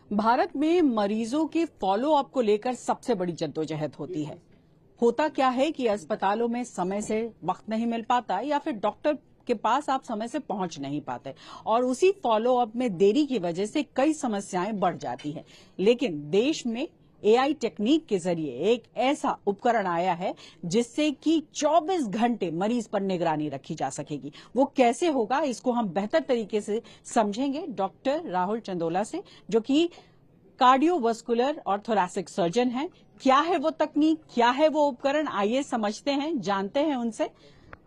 भारत में मरीजों के फॉलो अप को लेकर सबसे बड़ी जद्दोजहद होती है। होता क्या है कि अस्पतालों में समय से वक्त नहीं मिल पाता या फिर डॉक्टर के पास आप समय से पहुंच नहीं पाते और उसी फॉलो अप में देरी की वजह से कई समस्याएं बढ़ जाती हैं। लेकिन देश में एआई टेक्निक के जरिए एक ऐसा उपकरण आया है जिससे कि 24 घंटे मरीज पर निगरानी रखी जा सकेगी। वो कैसे होगा, इसको हम बेहतर तरीके से समझेंगे डॉक्टर राहुल चंदोला से, जो कि कार्डियोवास्कुलर और थोरैसिक सर्जन हैं। क्या है वो तकनीक, क्या है वो उपकरण, आइए समझते हैं, जानते हैं उनसे।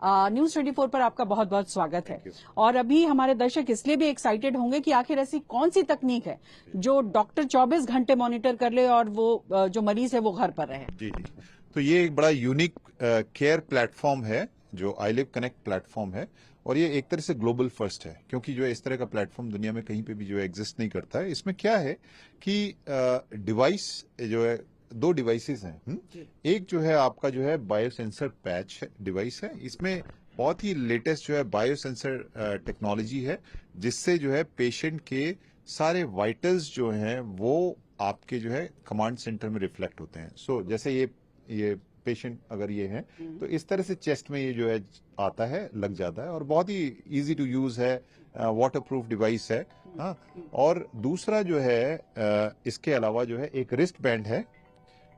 न्यूज 24 पर आपका बहुत बहुत स्वागत है। और अभी हमारे दर्शक इसलिए भी एक्साइटेड होंगे कि आखिर ऐसी कौन सी तकनीक है जो डॉक्टर 24 घंटे मॉनिटर कर ले और वो जो मरीज है वो घर पर रहे। जी जी, तो ये एक बड़ा यूनिक केयर प्लेटफॉर्म है जो आईलिव कनेक्ट प्लेटफॉर्म है, और ये एक तरह से ग्लोबल फर्स्ट है, क्योंकि जो है इस तरह का प्लेटफॉर्म दुनिया में कहीं पे भी जो है एग्जिस्ट नहीं करता है। इसमें क्या है कि डिवाइस जो है, दो डिवाइसेस हैं। एक जो है आपका जो है बायोसेंसर पैच है, डिवाइस है। इसमें बहुत ही लेटेस्ट जो है बायोसेंसर टेक्नोलॉजी है, जिससे जो है पेशेंट के सारे वाइटल्स जो हैं वो आपके जो है कमांड सेंटर में रिफ्लेक्ट होते हैं। सो जैसे ये पेशेंट अगर ये है तो इस तरह से चेस्ट में ये जो है आता है, लग जाता है, और बहुत ही इजी टू यूज है, वाटर प्रूफ डिवाइस है। हाँ, और दूसरा जो है इसके अलावा जो है एक रिस्ट बैंड है।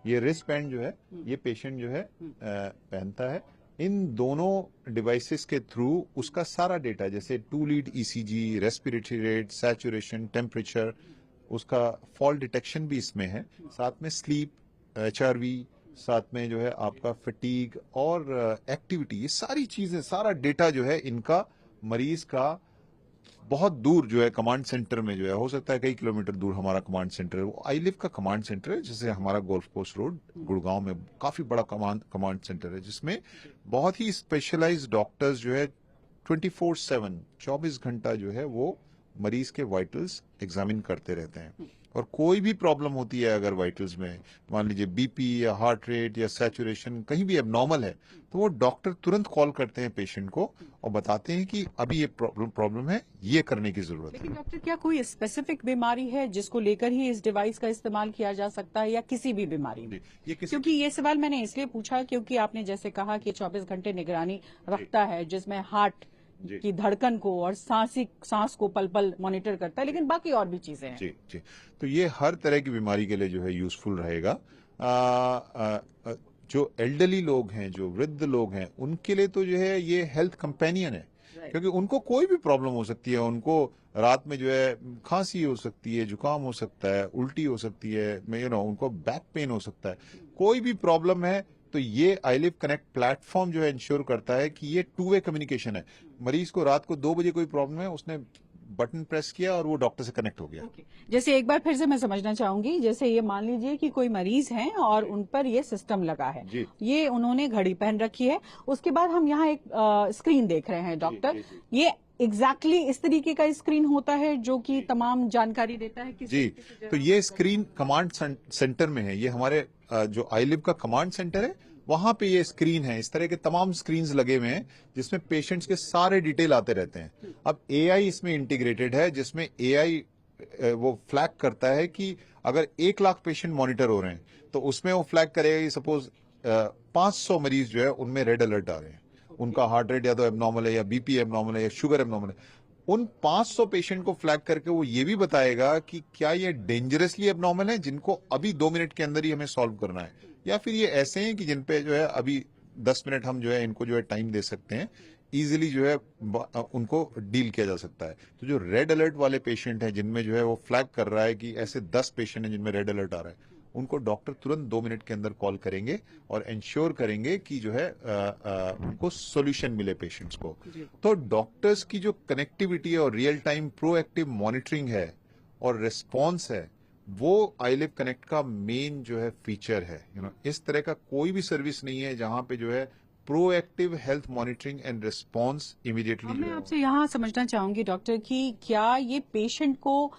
ये रिस्ट बैंड जो है ये पेशेंट जो है पहनता है। इन दोनों डिवाइसेस के थ्रू उसका सारा डेटा, जैसे 2 lead ECG, respiratory rate, saturation, temperature, उसका फॉल डिटेक्शन भी इसमें है, साथ में स्लीप, एचआरवी, साथ में जो है आपका फटीग और एक्टिविटी, ये सारी चीजें, सारा डेटा जो है इनका मरीज का बहुत दूर जो है कमांड सेंटर में जो है, हो सकता है कई किलोमीटर दूर हमारा कमांड सेंटर है, वो आईलिव का कमांड सेंटर है। जैसे हमारा गोल्फ कोर्स रोड गुड़गांव में काफी बड़ा कमांड सेंटर है, जिसमें बहुत ही स्पेशलाइज्ड डॉक्टर्स जो है 24/7 24 घंटा जो है वो मरीज के वाइटल्स एग्जामिन करते रहते हैं। और कोई भी प्रॉब्लम होती है अगर वाइटल्स में, मान लीजिए बीपी या हार्ट रेट या सैचुरेशन कहीं भी एबनॉर्मल है, तो वो डॉक्टर तुरंत कॉल करते हैं पेशेंट को और बताते हैं कि अभी ये प्रॉब्लम है, ये करने की जरूरत है। लेकिन डॉक्टर, क्या कोई स्पेसिफिक बीमारी है जिसको लेकर ही इस डिवाइस का इस्तेमाल किया जा सकता है या किसी भी बीमारी में? क्योंकि ये सवाल मैंने इसलिए पूछा क्योंकि आपने जैसे कहा कि 24 घंटे निगरानी रखता है, जिसमें हार्ट की धड़कन को और सांस को पल पल मॉनिटर करता है, लेकिन बाकी और भी चीजें हैं। जी जी, तो ये हर तरह की बीमारी के लिए जो है यूजफुल रहेगा। जो एल्डरली लोग हैं, जो वृद्ध लोग हैं, उनके लिए तो जो है ये हेल्थ कंपेनियन है, क्योंकि उनको कोई भी प्रॉब्लम हो सकती है। उनको रात में जो है खांसी हो सकती है, जुकाम हो सकता है, उल्टी हो सकती है, उनको बैक पेन हो सकता है, कोई भी प्रॉब्लम है तो ये आईलिव कनेक्ट प्लेटफॉर्म जो है इंश्योर करता है कि ये 2 वे कम्युनिकेशन है। मरीज को रात को 2 बजे कोई प्रॉब्लम है, उसने बटन प्रेस किया और वो डॉक्टर से कनेक्ट हो गया। जैसे एक बार फिर से मैं समझना चाहूंगी, जैसे ये मान लीजिए कि कोई मरीज है और उन पर ये सिस्टम लगा है, ये उन्होंने घड़ी पहन रखी है, उसके बाद हम यहाँ एक स्क्रीन देख रहे हैं डॉक्टर, ये एग्जैक्टली इस तरीके का स्क्रीन होता है जो कि तमाम जानकारी देता है जी। तो ये स्क्रीन कमांड सेंटर में है, ये हमारे जो आईलिव का कमांड सेंटर है, वहां पे ये स्क्रीन है। इस तरह के तमाम स्क्रीन्स लगे हुए हैं जिसमें पेशेंट्स के सारे डिटेल आते रहते हैं। अब एआई इसमें इंटीग्रेटेड है, जिसमें एआई वो फ्लैग करता है कि अगर 1 लाख पेशेंट मॉनिटर हो रहे हैं तो उसमें वो फ्लैग करेगा कि सपोज 500 मरीज जो है उनमें रेड अलर्ट आ रहे हैं, उनका हार्ट रेट या तो एबनॉर्मल है, या बीपी एबनॉर्मल है, या शुगर एबनॉर्मल है। उन 500 पेशेंट को फ्लैग करके वो ये भी बताएगा कि क्या ये डेंजरसली एबनॉर्मल है, जिनको अभी 2 मिनट के अंदर ही हमें सॉल्व करना है, या फिर ये ऐसे हैं कि जिन पे जो है अभी 10 मिनट हम जो है इनको जो है टाइम दे सकते हैं, इजीली जो है उनको डील किया जा सकता है। तो जो रेड अलर्ट वाले पेशेंट हैं, जिनमें जो है वो फ्लैग कर रहा है कि ऐसे 10 पेशेंट हैं जिनमें रेड अलर्ट आ रहा है, उनको डॉक्टर तुरंत 2 मिनट के अंदर कॉल करेंगे और इंश्योर करेंगे कि जो है उनको सॉल्यूशन मिले पेशेंट्स को। तो डॉक्टर्स की जो कनेक्टिविटी और रियल टाइम प्रोएक्टिव मॉनिटरिंग है और रिस्पॉन्स है, वो आईलिव कनेक्ट का मेन जो है फीचर है। इस तरह का कोई भी सर्विस नहीं है जहां पे जो है proactive health monitoring and response immediately. मैं आपसे यहाँ समझना चाहूंगी डॉक्टर कि क्या ये पेशेंट को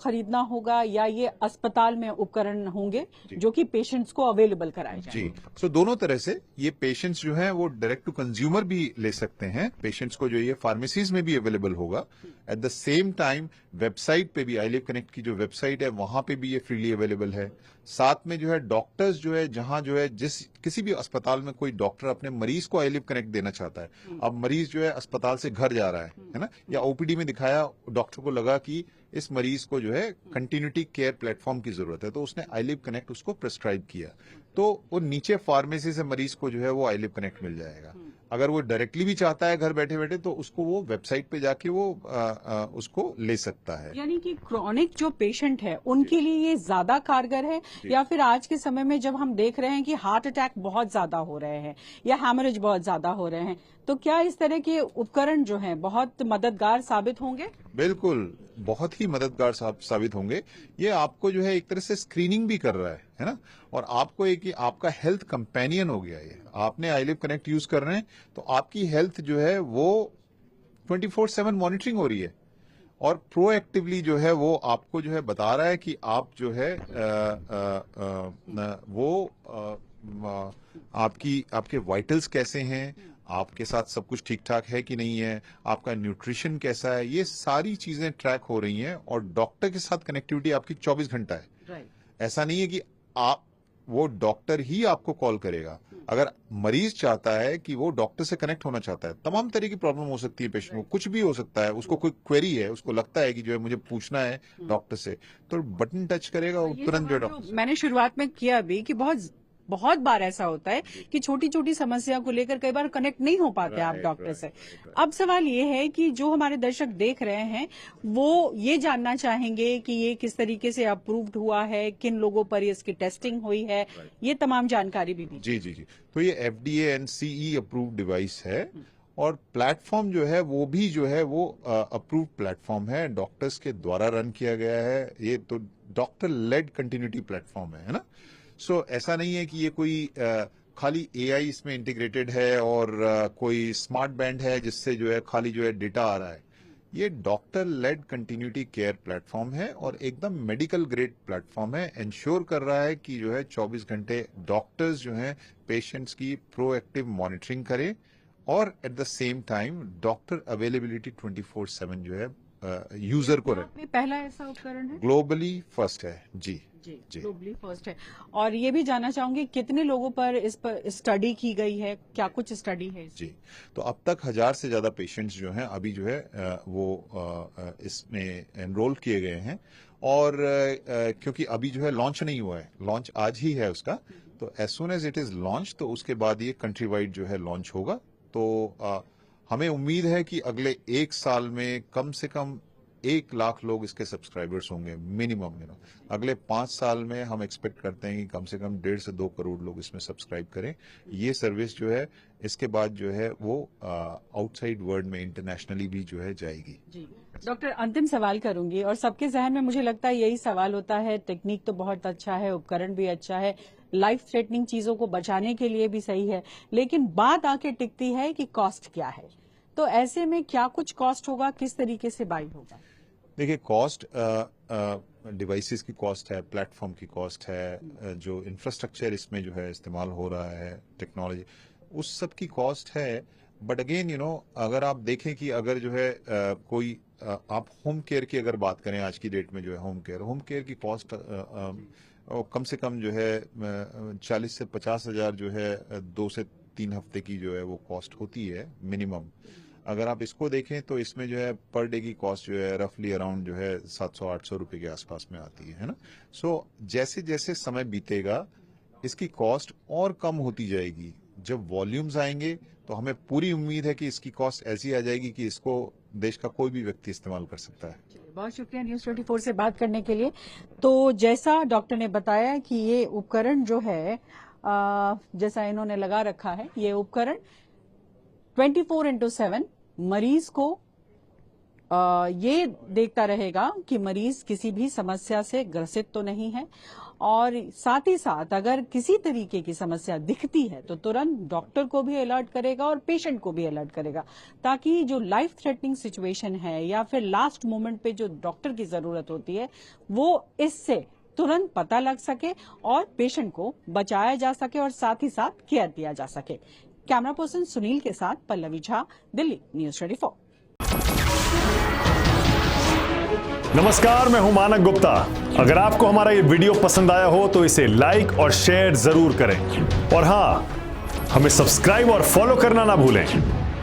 खरीदना होगा या ये अस्पताल में उपकरण होंगे जो कि पेशेंट्स को अवेलेबल कराए जाएंगे? जी, सो दोनों तरह से ये पेशेंट्स जो हैं वो डायरेक्ट टू कंज्यूमर भी ले सकते हैं। पेशेंट्स को जो ये फार्मेसीज में भी अवेलेबल होगा। At the same time website पे भी आईलिव कनेक्ट की जो वेबसाइट है वहां पे भी ये फ्रीली अवेलेबल है। साथ में जो है डॉक्टर्स जो है जहां जो है जिस किसी भी अस्पताल में कोई डॉक्टर अपने मरीज को आईलिव कनेक्ट देना चाहता है, अब मरीज जो है अस्पताल से घर जा रहा है ना, या ओपीडी में दिखाया, डॉक्टर को लगा कि इस मरीज को जो है कंटिन्यूटी केयर प्लेटफॉर्म की जरूरत है, तो उसने आईलिव कनेक्ट उसको प्रिस्क्राइब किया, तो वो नीचे फार्मेसी से मरीज को जो है वो आईलिव कनेक्ट मिल जाएगा। अगर वो डायरेक्टली भी चाहता है घर बैठे बैठे तो उसको वो वेबसाइट पे जाके वो उसको ले सकता है। यानी कि क्रॉनिक जो पेशेंट है उनके लिए ये ज्यादा कारगर है, या फिर आज के समय में जब हम देख रहे हैं कि हार्ट अटैक बहुत ज्यादा हो रहे हैं या हैमरेज बहुत ज्यादा हो रहे हैं, तो क्या इस तरह के उपकरण जो हैं बहुत मददगार साबित होंगे? बिल्कुल, बहुत ही मददगार साबित होंगे। ये आपको जो है एक तरह से स्क्रीनिंग भी कर रहा है ना, और आपको एक कि आपका हेल्थ कंपेनियन हो गया। ये आपने आईलिव कनेक्ट यूज कर रहे हैं तो आपकी हेल्थ जो है वो 24/7 मॉनिटरिंग हो रही है, और प्रोएक्टिवली जो है वो आपको जो है बता रहा है कि आप जो है आपके वाइटल्स कैसे हैं, आपके साथ सब कुछ ठीक ठाक है कि नहीं है, आपका न्यूट्रिशन कैसा है, ये सारी चीजें ट्रैक हो रही हैं। और डॉक्टर के साथ कनेक्टिविटी आपकी 24 घंटा है। ऐसा नहीं है कि आप वो डॉक्टर ही आपको कॉल करेगा। अगर मरीज चाहता है कि वो डॉक्टर से कनेक्ट होना चाहता है, तमाम तरह की प्रॉब्लम हो सकती है पेशेंट को, कुछ भी हो सकता है, उसको कोई क्वेरी है, उसको लगता है कि जो है मुझे पूछना है डॉक्टर से, तो बटन टच करेगा तुरंत जो डॉक्टर। मैंने शुरुआत में किया भी कि बहुत बार ऐसा होता है कि छोटी छोटी समस्या को लेकर कई बार कनेक्ट नहीं हो पाते आप डॉक्टर से। अब सवाल ये है कि जो हमारे दर्शक देख रहे हैं वो ये जानना चाहेंगे कि ये किस तरीके से अप्रूव्ड हुआ है, किन लोगों पर इसकी टेस्टिंग हुई है, ये तमाम जानकारी भी दीजिए। जी, तो ये FDA and CE approved device है, और प्लेटफॉर्म जो है वो भी जो है वो अप्रूव्ड प्लेटफॉर्म है, डॉक्टर्स के द्वारा रन किया गया है। ये तो डॉक्टर लेड कंटिन्यूटी प्लेटफॉर्म है ना। सो ऐसा नहीं है कि ये कोई खाली AI इसमें इंटीग्रेटेड है और कोई स्मार्ट बैंड है जिससे जो है खाली जो है डेटा आ रहा है। ये doctor led continuity care platform है और एकदम मेडिकल ग्रेड प्लेटफॉर्म है। इंश्योर कर रहा है कि जो है 24 घंटे डॉक्टर्स जो है पेशेंट्स की प्रोएक्टिव मॉनिटरिंग करें, और at the same time doctor availability 24/7 जो है यूजर को रहे। पहला ऐसा उपकरण है, ग्लोबली फर्स्ट है। जी, ग्लोबली फर्स्ट है। और ये भी जानना चाहूंगी कितने लोगों पर इस पर स्टडी की गई है, क्या कुछ स्टडी है? जी, तो अब तक 1000 से ज्यादा पेशेंट्स जो हैं अभी जो है वो इसमें एनरोल किए गए हैं, और क्योंकि अभी जो है लॉन्च नहीं हुआ है, लॉन्च आज ही है उसका, तो as soon as it is launch तो उसके बाद ये कंट्री वाइड जो है लॉन्च होगा। तो हमें उम्मीद है कि अगले 1 साल में कम से कम 1 लाख लोग इसके सब्सक्राइबर्स होंगे मिनिमम। अगले 5 साल में हम एक्सपेक्ट करते हैं कि कम से कम 1.5 से 2 करोड़ लोग इसमें सब्सक्राइब करें। ये सर्विस जो है इसके बाद जो है वो आउटसाइड वर्ल्ड में इंटरनेशनली भी जो है जाएगी। जी डॉक्टर, अंतिम सवाल करूंगी, और सबके जहन में मुझे लगता है यही सवाल होता है। टेक्निक तो बहुत अच्छा है, उपकरण भी अच्छा है, लाइफ थ्रेटनिंग चीजों को बचाने के लिए भी सही है, लेकिन बात आके टिकती है कि कॉस्ट क्या है। तो ऐसे में क्या कुछ कॉस्ट होगा, किस तरीके से बाई होगा? देखिए, कॉस्ट डिवाइसेस की कॉस्ट है, प्लेटफॉर्म की कॉस्ट है, जो इंफ्रास्ट्रक्चर इसमें जो है इस्तेमाल हो रहा है, टेक्नोलॉजी, उस सब की कॉस्ट है। बट अगेन अगर आप देखें कि अगर जो है कोई आप होम केयर की अगर बात करें, आज की डेट में जो है होम केयर की कॉस्ट कम से कम जो है 40 से 50 हजार जो है 2 से 3 हफ्ते की जो है वो कॉस्ट होती है मिनिमम। अगर आप इसको देखें तो इसमें जो है पर डे की कॉस्ट जो है रफली अराउंड जो है 700-800 रुपए के आसपास में आती है ना। सो जैसे जैसे समय बीतेगा इसकी कॉस्ट और कम होती जाएगी। जब वॉल्यूम्स आएंगे तो हमें पूरी उम्मीद है कि इसकी कॉस्ट ऐसी आ जाएगी कि इसको देश का कोई भी व्यक्ति इस्तेमाल कर सकता है। बहुत शुक्रिया News 24 से बात करने के लिए। तो जैसा डॉक्टर ने बताया कि ये उपकरण जो है जैसा इन्होंने लगा रखा है, ये उपकरण 24/7 मरीज को ये देखता रहेगा कि मरीज किसी भी समस्या से ग्रसित तो नहीं है, और साथ ही साथ अगर किसी तरीके की समस्या दिखती है तो तुरंत डॉक्टर को भी अलर्ट करेगा और पेशेंट को भी अलर्ट करेगा, ताकि जो लाइफ थ्रेटनिंग सिचुएशन है या फिर लास्ट मोमेंट पे जो डॉक्टर की जरूरत होती है वो इससे तुरंत पता लग सके और पेशेंट को बचाया जा सके और साथ ही साथ केयर दिया जा सके। कैमरा पर्सन सुनील के साथ पल्लवी झा, दिल्ली न्यूज 24। नमस्कार, मैं हूं मानक गुप्ता। अगर आपको हमारा ये वीडियो पसंद आया हो तो इसे लाइक और शेयर जरूर करें, और हां, हमें सब्सक्राइब और फॉलो करना ना भूलें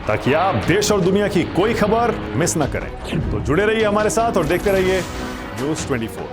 ताकि आप देश और दुनिया की कोई खबर मिस ना करें। तो जुड़े रहिए हमारे साथ और देखते रहिए न्यूज़ 24।